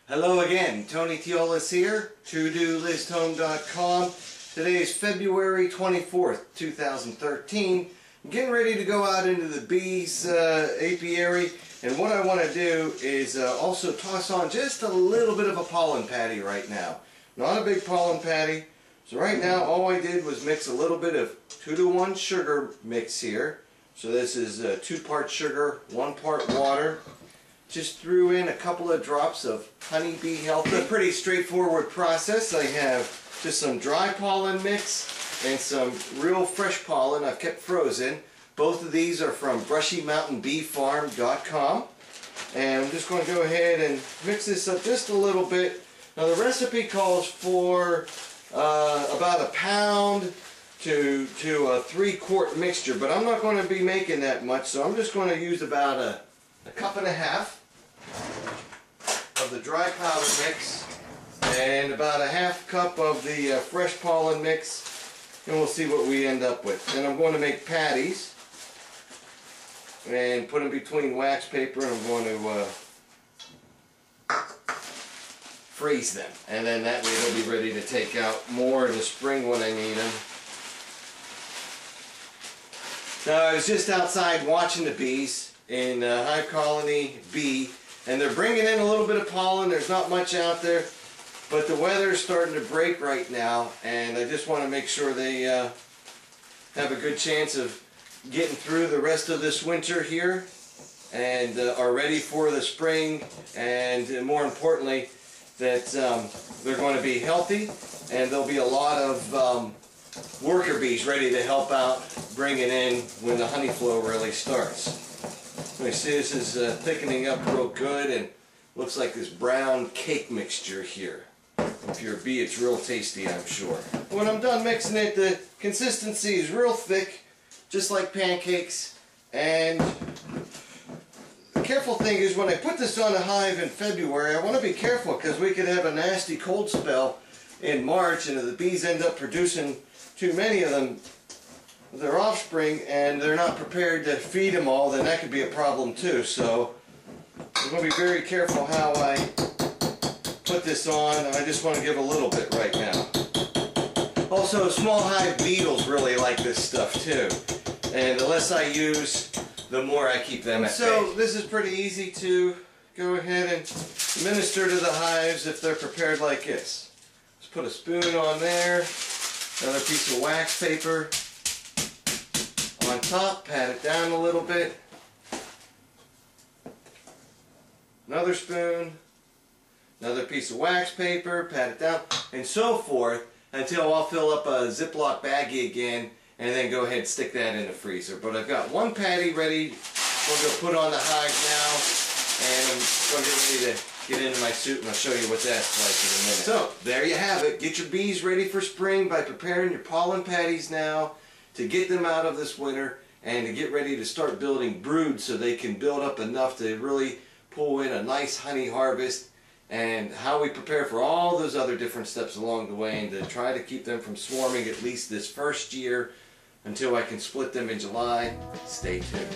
Hello again, Tony Teolis here, ToDoListHome.com. Today is February 24th, 2013. I'm getting ready to go out into the bees apiary, and what I want to do is also toss on just a little bit of a pollen patty right now. Not a big pollen patty. So right now all I did was mix a little bit of 2-to-1 sugar mix here. So this is 2 parts sugar, 1 part water. Just threw in a couple of drops of honeybee health. It's a pretty straightforward process. I have just some dry pollen mix and some real fresh pollen I've kept frozen. Both of these are from BrushyMountainBeeFarm.com. And I'm just going to go ahead and mix this up just a little bit. Now the recipe calls for about a pound to a 3-quart mixture, but I'm not going to be making that much, so I'm just going to use about a cup and a half of the dry powder mix and about a ½ cup of the fresh pollen mix, and we'll see what we end up with. And I'm going to make patties and put them between wax paper, and I'm going to freeze them, and then that way they'll be ready to take out more in the spring when I need them. Now I was just outside watching the bees in Hive Colony B, and they're bringing in a little bit of pollen. There's not much out there, but the weather's starting to break right now, and I just want to make sure they have a good chance of getting through the rest of this winter here and are ready for the spring, and more importantly that they're going to be healthy, and there'll be a lot of worker bees ready to help out bring it in when the honey flow really starts. You see this is thickening up real good, and looks like this brown cake mixture here. If you're a bee, it's real tasty, I'm sure. When I'm done mixing it, the consistency is real thick, just like pancakes. And the careful thing is, when I put this on a hive in February, I want to be careful because we could have a nasty cold spell in March, and if the bees end up producing too many of them, their offspring, and they're not prepared to feed them all, then that could be a problem too. So I'm going to be very careful how I put this on. I just want to give a little bit right now. Also, small hive beetles really like this stuff too, and the less I use, the more I keep them at bay. So this is pretty easy to go ahead and administer to the hives if they're prepared like this. Just put a spoon on there, another piece of wax paper on top, pat it down a little bit, another spoon, another piece of wax paper, pat it down, and so forth until I'll fill up a Ziploc baggie again, and then go ahead and stick that in the freezer. But I've got one patty ready. I'm going to put on the hive now, and I'm going to get ready to get into my suit, and I'll show you what that's like in a minute. So there you have it. Get your bees ready for spring by preparing your pollen patties now, to get them out of this winter and to get ready to start building brood so they can build up enough to really pull in a nice honey harvest, and how we prepare for all those other different steps along the way, and to try to keep them from swarming at least this first year until I can split them in July. Stay tuned.